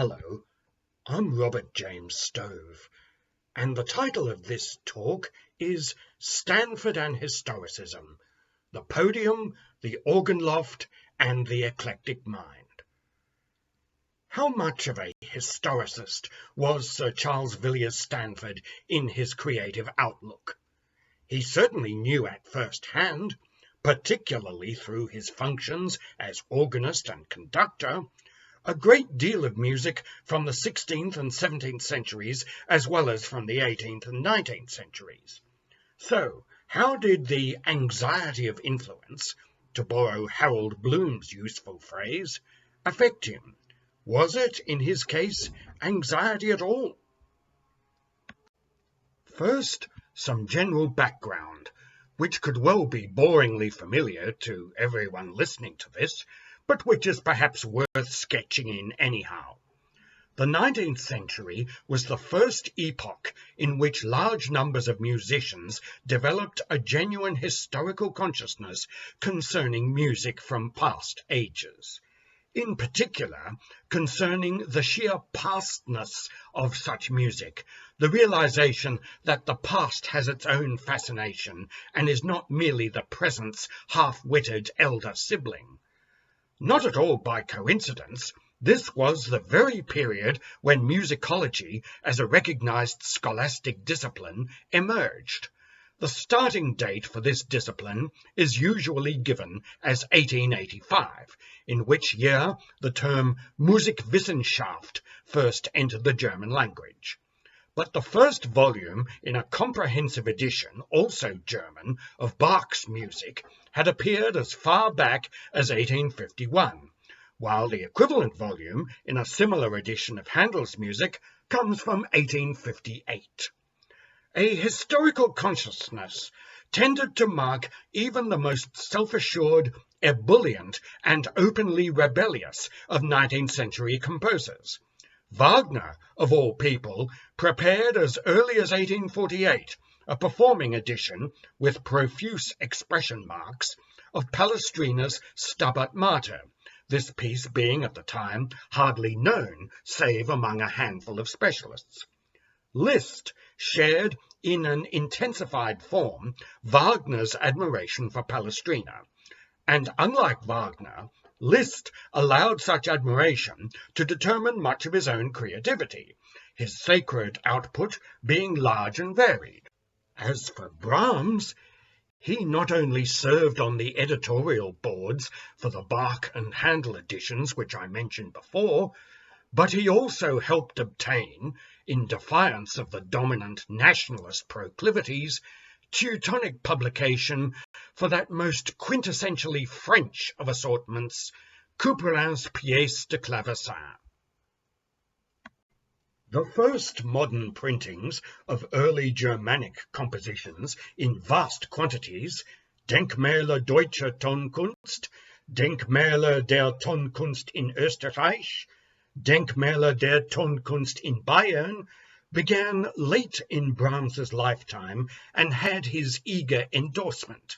Hello, I'm Robert James Stove, and the title of this talk is Stanford and Historicism, the Podium, the Organ-LOFT, and the Eclectic Mind. How much of a historicist was Sir Charles Villiers Stanford in his creative outlook? He certainly knew at first hand, particularly through his functions as organist and conductor, a great deal of music from the 16th and 17th centuries, as well as from the 18th and 19th centuries. So, how did the anxiety of influence, to borrow Harold Bloom's useful phrase, affect him? Was it, in his case, anxiety at all? First, some general background, which could well be boringly familiar to everyone listening to this, but which is perhaps worth sketching in anyhow. The 19th century was the first epoch in which large numbers of musicians developed a genuine historical consciousness concerning music from past ages. In particular, concerning the sheer pastness of such music, the realization that the past has its own fascination and is not merely the present's half-witted elder sibling. Not at all by coincidence, this was the very period when musicology, as a recognized scholastic discipline, emerged. The starting date for this discipline is usually given as 1885, in which year the term Musikwissenschaft first entered the German language. But the first volume in a comprehensive edition, also German, of Bach's music had appeared as far back as 1851, while the equivalent volume in a similar edition of Handel's music comes from 1858. A historical consciousness tended to mark even the most self-assured, ebullient, and openly rebellious of 19th century composers. Wagner, of all people, prepared as early as 1848 a performing edition, with profuse expression marks, of Palestrina's Stabat Mater, this piece being at the time hardly known save among a handful of specialists. Liszt shared in an intensified form Wagner's admiration for Palestrina, and unlike Wagner, Liszt allowed such admiration to determine much of his own creativity, his sacred output being large and varied. As for Brahms, he not only served on the editorial boards for the Bach and Handel editions which I mentioned before, but he also helped obtain, in defiance of the dominant nationalist proclivities, Teutonic publication for that most quintessentially French of assortments, Couperin's Pièce de Clavecin. The first modern printings of early Germanic compositions in vast quantities, Denkmäler deutscher Tonkunst, Denkmäler der Tonkunst in Österreich, Denkmäler der Tonkunst in Bayern, began late in Brahms's lifetime and had his eager endorsement.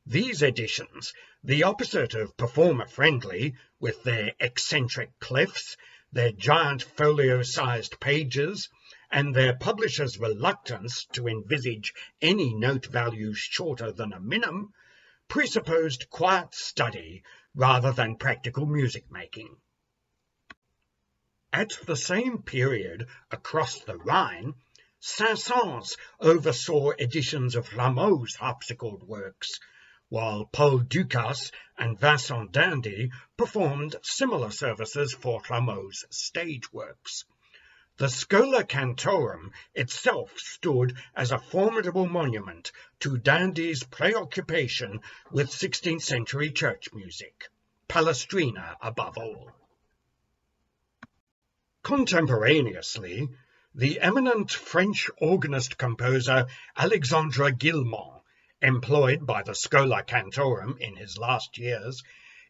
These editions, the opposite of performer-friendly, with their eccentric clefs, their giant folio-sized pages, and their publisher's reluctance to envisage any note values shorter than a minim, presupposed quiet study rather than practical music-making. At the same period, across the Rhine, Saint-Saëns oversaw editions of Rameau's harpsichord works, while Paul Dukas and Vincent d'Indy performed similar services for Rameau's stage works. The Schola Cantorum itself stood as a formidable monument to d'Indy's preoccupation with 16th century church music, Palestrina above all. Contemporaneously, the eminent French organist-composer Alexandre Gilmore, employed by the Schola Cantorum in his last years,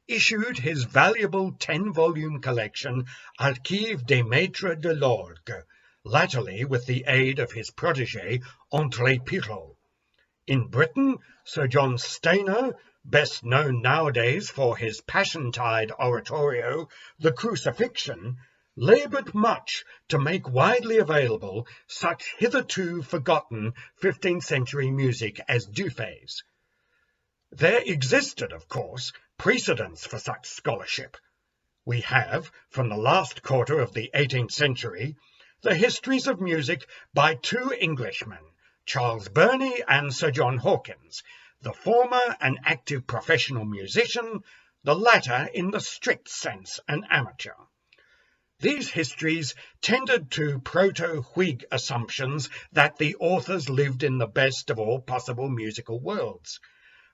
issued his valuable 10-volume collection Archives des Maîtres de l'Orgue, latterly with the aid of his protégé André Pirot. In Britain, Sir John Stainer, best known nowadays for his Passiontide oratorio, The Crucifixion, laboured much to make widely available such hitherto forgotten 15th century music as Dufay's. There existed, of course, precedents for such scholarship. We have, from the last quarter of the 18th century, the histories of music by two Englishmen, Charles Burney and Sir John Hawkins, the former an active professional musician, the latter in the strict sense an amateur. These histories tended to proto-Whig assumptions that the authors lived in the best of all possible musical worlds,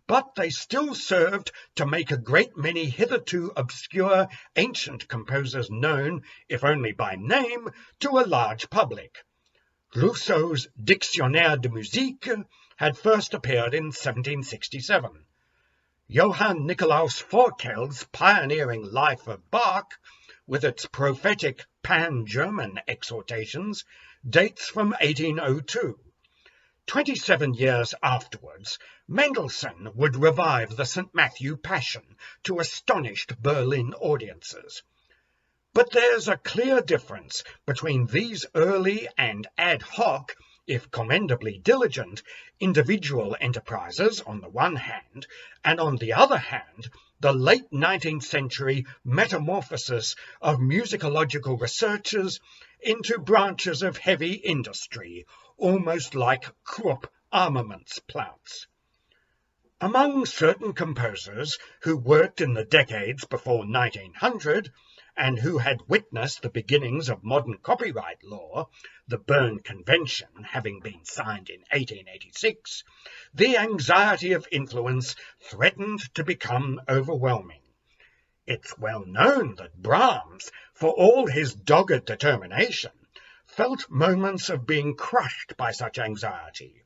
but they still served to make a great many hitherto obscure ancient composers known, if only by name, to a large public. Rousseau's Dictionnaire de Musique had first appeared in 1767. Johann Nicolaus Forkel's pioneering Life of Bach, with its prophetic pan-German exhortations, dates from 1802. 27 years afterwards, Mendelssohn would revive the St. Matthew Passion to astonished Berlin audiences. But there's a clear difference between these early and ad hoc, if commendably diligent, individual enterprises on the one hand, and on the other hand, the late 19th century metamorphosis of musicological researchers into branches of heavy industry, almost like Krupp armaments plants. Among certain composers who worked in the decades before 1900, and who had witnessed the beginnings of modern copyright law, the Berne Convention having been signed in 1886, the anxiety of influence threatened to become overwhelming. It's well known that Brahms, for all his dogged determination, felt moments of being crushed by such anxiety.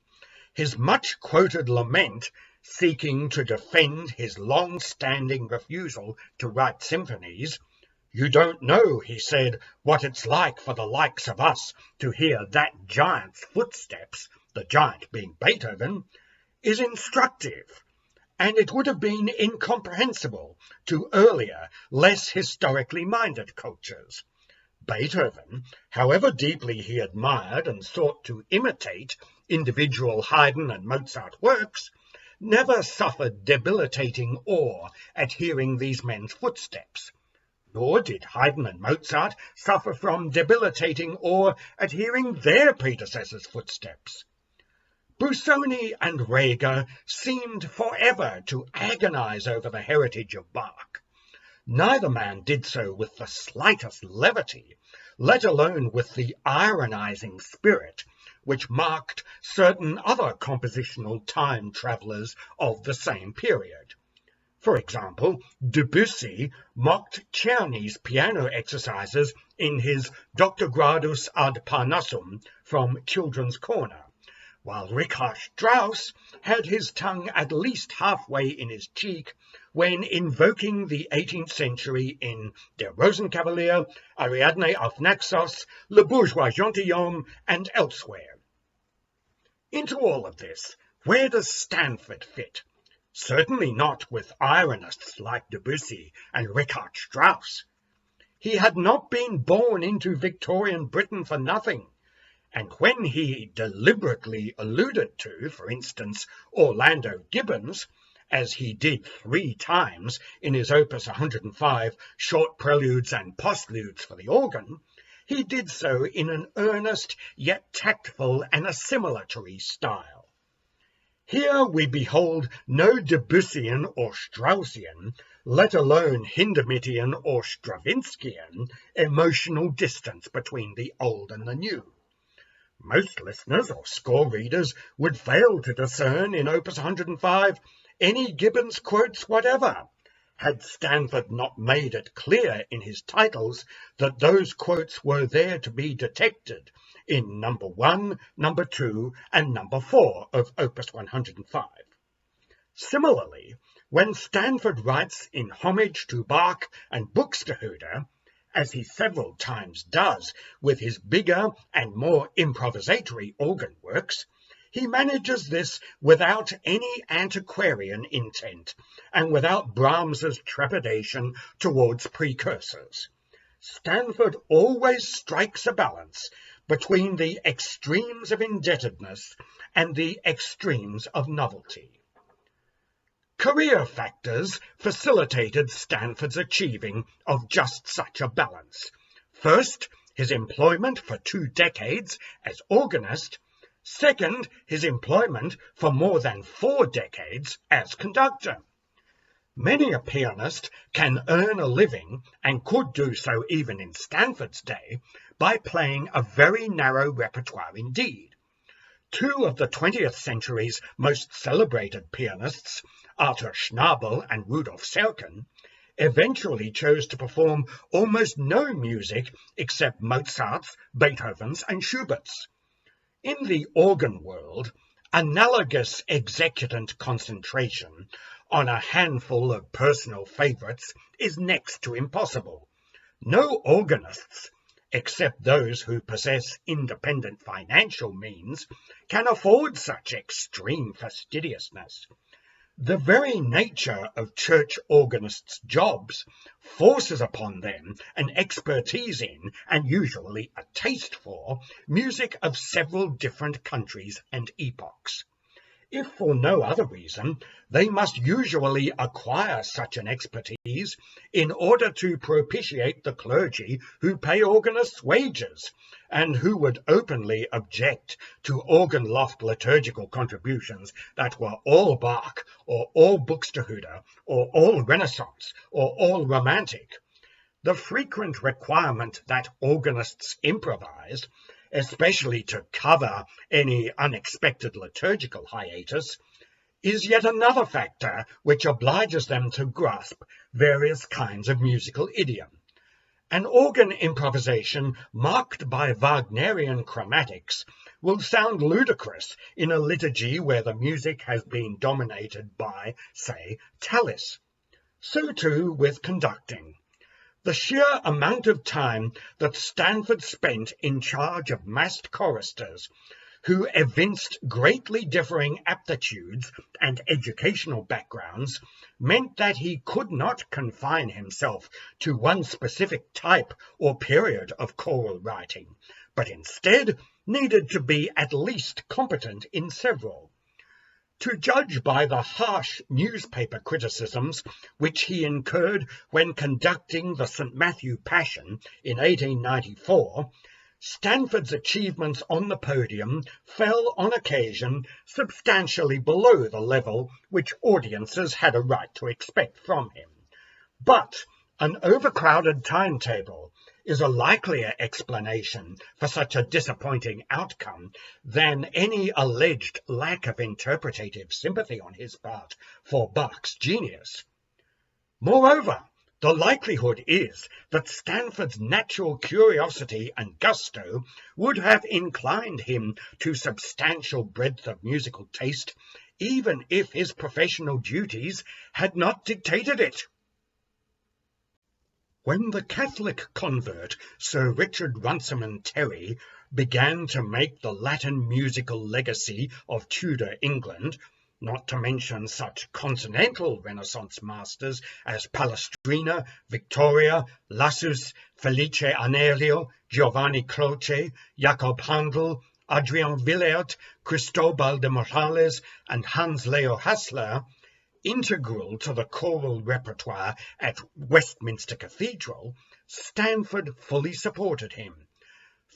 His much-quoted lament, seeking to defend his long-standing refusal to write symphonies, "You don't know," he said, "what it's like for the likes of us to hear that giant's footsteps," the giant being Beethoven, is instructive, and it would have been incomprehensible to earlier, less historically minded cultures. Beethoven, however deeply he admired and sought to imitate individual Haydn and Mozart works, never suffered debilitating awe at hearing these men's footsteps. Nor did Haydn and Mozart suffer from debilitating awe at hearing their predecessors' footsteps. Busoni and Reger seemed forever to agonize over the heritage of Bach. Neither man did so with the slightest levity, let alone with the ironizing spirit which marked certain other compositional time-travellers of the same period. For example, Debussy mocked Czerny's piano exercises in his Doctor Gradus ad Parnassum from Children's Corner, while Richard Strauss had his tongue at least halfway in his cheek when invoking the 18th century in Der Rosenkavalier, Ariadne auf Naxos, Le Bourgeois Gentilhomme, and elsewhere. Into all of this, where does Stanford fit? Certainly not with ironists like Debussy and Richard Strauss. He had not been born into Victorian Britain for nothing, and when he deliberately alluded to, for instance, Orlando Gibbons, as he did 3 times in his opus 105, Short Preludes and Postludes for the Organ, he did so in an earnest yet tactful and assimilatory style. Here we behold no Debussyan or Straussian, let alone Hindemithyan or Stravinskyan, emotional distance between the old and the new. Most listeners or score readers would fail to discern in Opus 105 any Gibbons quotes whatever, had Stanford not made it clear in his titles that those quotes were there to be detected in number 1, number 2, and number 4 of Opus 105. Similarly, when Stanford writes in homage to Bach and Buxtehude, as he several times does with his bigger and more improvisatory organ works, he manages this without any antiquarian intent and without Brahms's trepidation towards precursors. Stanford always strikes a balance between the extremes of indebtedness and the extremes of novelty. Career factors facilitated Stanford's achieving of just such a balance. First, his employment for 2 decades as organist. Second, his employment for more than 4 decades as conductor. Many a pianist can earn a living, and could do so even in Stanford's day, by playing a very narrow repertoire indeed. 2 of the 20th century's most celebrated pianists, Arthur Schnabel and Rudolf Serkin, eventually chose to perform almost no music except Mozart's, Beethoven's and Schubert's. In the organ world, analogous executant concentration on a handful of personal favourites is next to impossible. No organists, except those who possess independent financial means, can afford such extreme fastidiousness. The very nature of church organists' jobs forces upon them an expertise in, and usually a taste for, music of several different countries and epochs. If for no other reason, they must usually acquire such an expertise in order to propitiate the clergy who pay organists' wages, and who would openly object to organ-loft liturgical contributions that were all Bach, or all Buxtehude, or all Renaissance, or all Romantic. The frequent requirement that organists improvise, especially to cover any unexpected liturgical hiatus, is yet another factor which obliges them to grasp various kinds of musical idiom. An organ improvisation marked by Wagnerian chromatics will sound ludicrous in a liturgy where the music has been dominated by, say, Tallis. So too with conducting. The sheer amount of time that Stanford spent in charge of massed choristers, who evinced greatly differing aptitudes and educational backgrounds, meant that he could not confine himself to one specific type or period of choral writing, but instead needed to be at least competent in several. To judge by the harsh newspaper criticisms which he incurred when conducting the St. Matthew Passion in 1894, Stanford's achievements on the podium fell on occasion substantially below the level which audiences had a right to expect from him. But an overcrowded timetable is a likelier explanation for such a disappointing outcome than any alleged lack of interpretative sympathy on his part for Bach's genius. Moreover, the likelihood is that Stanford's natural curiosity and gusto would have inclined him to substantial breadth of musical taste, even if his professional duties had not dictated it. When the Catholic convert Sir Richard Runciman Terry began to make the Latin musical legacy of Tudor England, not to mention such continental Renaissance masters as Palestrina, Victoria, Lassus, Felice Aneglio, Giovanni Croce, Jacob Handel, Adrian Villert, Cristobal de Morales, and Hans Leo Hassler, integral to the choral repertoire at Westminster Cathedral, Stanford fully supported him.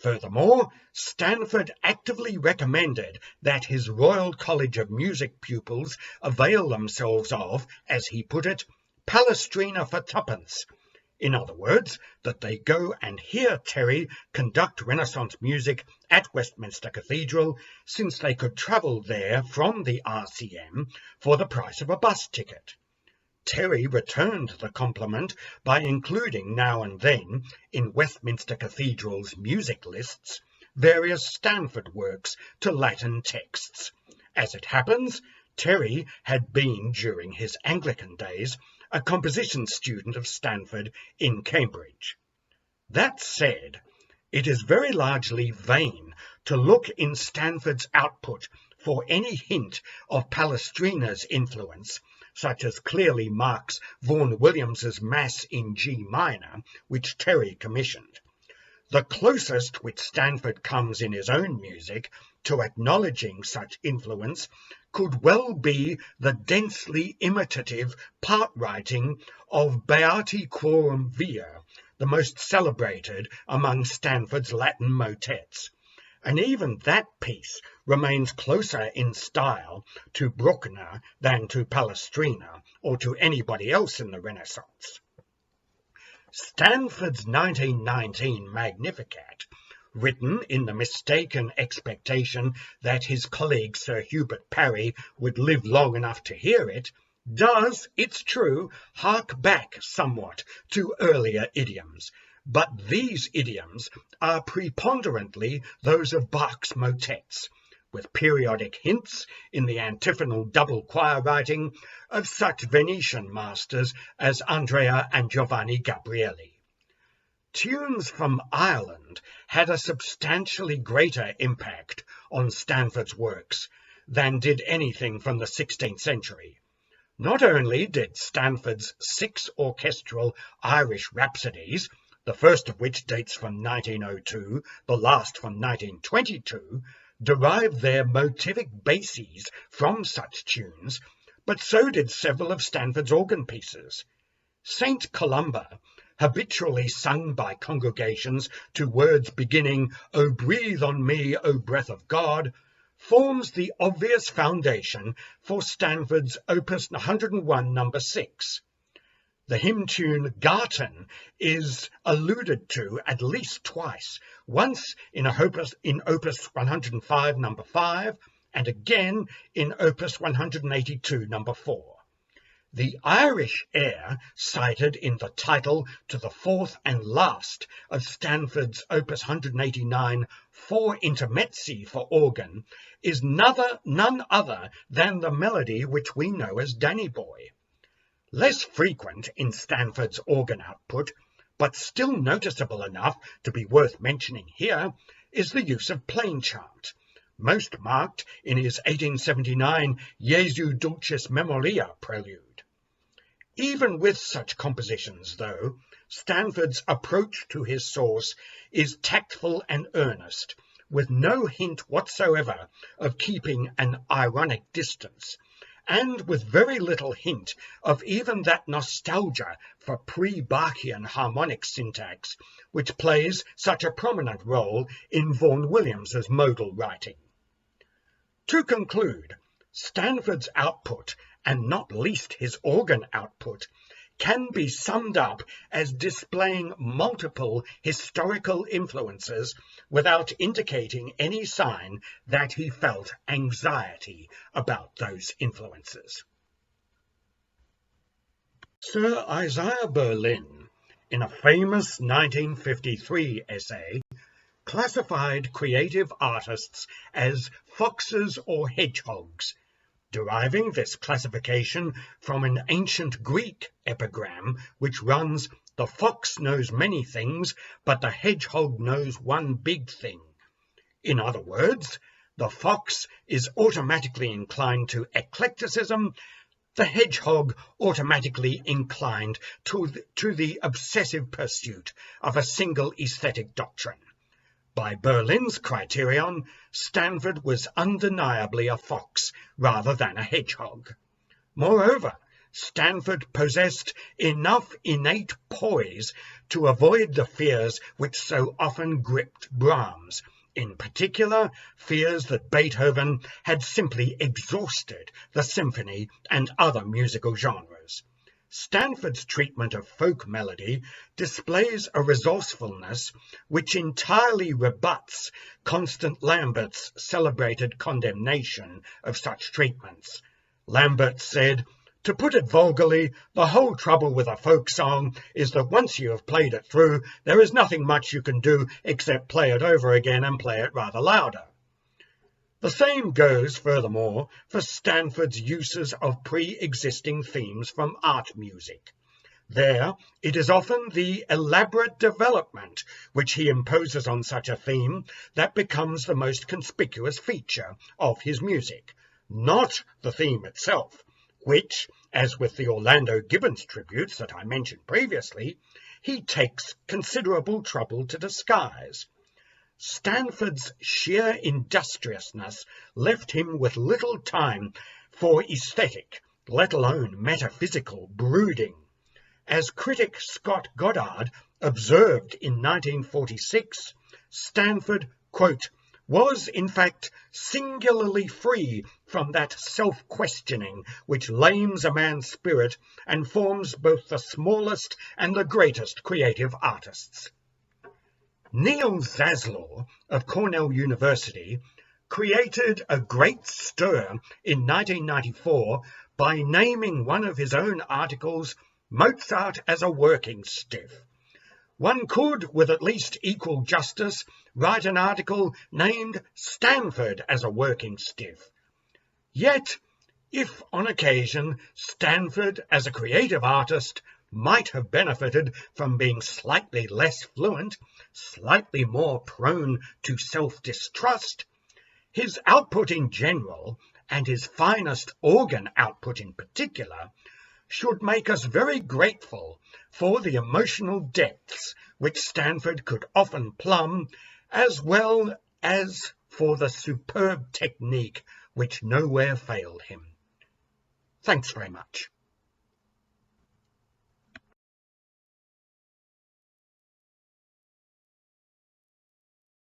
Furthermore, Stanford actively recommended that his Royal College of Music pupils avail themselves of, as he put it, Palestrina for twopence. In other words, that they go and hear Terry conduct Renaissance music at Westminster Cathedral, since they could travel there from the RCM for the price of a bus ticket. Terry returned the compliment by including now and then, in Westminster Cathedral's music lists, various Stanford works to Latin texts. As it happens, Terry had been, during his Anglican days, a composition student of Stanford in Cambridge. That said, it is very largely vain to look in Stanford's output for any hint of Palestrina's influence, such as clearly marks Vaughan Williams's Mass in G minor, which Terry commissioned. The closest which Stanford comes in his own music to acknowledging such influence could well be the densely imitative part-writing of Beati Quorum Via, the most celebrated among Stanford's Latin motets. And even that piece remains closer in style to Bruckner than to Palestrina or to anybody else in the Renaissance. Stanford's 1919 Magnificant, written in the mistaken expectation that his colleague Sir Hubert Parry would live long enough to hear it, does, it's true, hark back somewhat to earlier idioms, but these idioms are preponderantly those of Bach's motets, with periodic hints in the antiphonal double choir writing of such Venetian masters as Andrea and Giovanni Gabrieli. Tunes from Ireland had a substantially greater impact on Stanford's works than did anything from the 16th century. Not only did Stanford's 6 orchestral Irish rhapsodies, the first of which dates from 1902, the last from 1922, derive their motivic bases from such tunes, but so did several of Stanford's organ pieces. Saint Columba, habitually sung by congregations to words beginning, "O breathe on me, O breath of God," forms the obvious foundation for Stanford's Opus 101, No. 6. The hymn tune Garten is alluded to at least twice, once in Opus 105, No. 5, and again in Opus 182, No. 4. The Irish air cited in the title to the fourth and last of Stanford's Opus 189, Four Intermezzi for organ, is none other than the melody which we know as Danny Boy. Less frequent in Stanford's organ output, but still noticeable enough to be worth mentioning here, is the use of plain chant, most marked in his 1879 Jesu Dulcis Memoria prelude. Even with such compositions, though, Stanford's approach to his source is tactful and earnest, with no hint whatsoever of keeping an ironic distance, and with very little hint of even that nostalgia for pre-Bachian harmonic syntax, which plays such a prominent role in Vaughan Williams's modal writing. To conclude, Stanford's output, and not least his organ output, can be summed up as displaying multiple historical influences without indicating any sign that he felt anxiety about those influences. Sir Isaiah Berlin, in a famous 1953 essay, classified creative artists as foxes or hedgehogs, deriving this classification from an ancient Greek epigram which runs, "The fox knows many things, but the hedgehog knows one big thing." In other words, the fox is automatically inclined to eclecticism, the hedgehog automatically inclined to the obsessive pursuit of a single aesthetic doctrine. By Berlin's criterion, Stanford was undeniably a fox rather than a hedgehog. Moreover, Stanford possessed enough innate poise to avoid the fears which so often gripped Brahms, in particular fears that Beethoven had simply exhausted the symphony and other musical genres. Stanford's treatment of folk melody displays a resourcefulness which entirely rebuts Constant Lambert's celebrated condemnation of such treatments. Lambert said, "To put it vulgarly, the whole trouble with a folk song is that once you have played it through, there is nothing much you can do except play it over again and play it rather louder." The same goes, furthermore, for Stanford's uses of pre-existing themes from art music. There, it is often the elaborate development which he imposes on such a theme that becomes the most conspicuous feature of his music, not the theme itself, which, as with the Orlando Gibbons tributes that I mentioned previously, he takes considerable trouble to disguise. Stanford's sheer industriousness left him with little time for aesthetic, let alone metaphysical, brooding. As critic Scott Goddard observed in 1946, Stanford, quote, was in fact singularly free from that self-questioning which lames a man's spirit and forms both the smallest and the greatest creative artists. Neil Zaslow of Cornell University created a great stir in 1994 by naming one of his own articles Mozart as a working stiff. One could, with at least equal justice, write an article named Stanford as a working stiff. Yet, if on occasion Stanford as a creative artist might have benefited from being slightly less fluent, slightly more prone to self-distrust, his output in general, and his finest organ output in particular, should make us very grateful for the emotional depths which Stanford could often plumb, as well as for the superb technique which nowhere failed him. Thanks very much.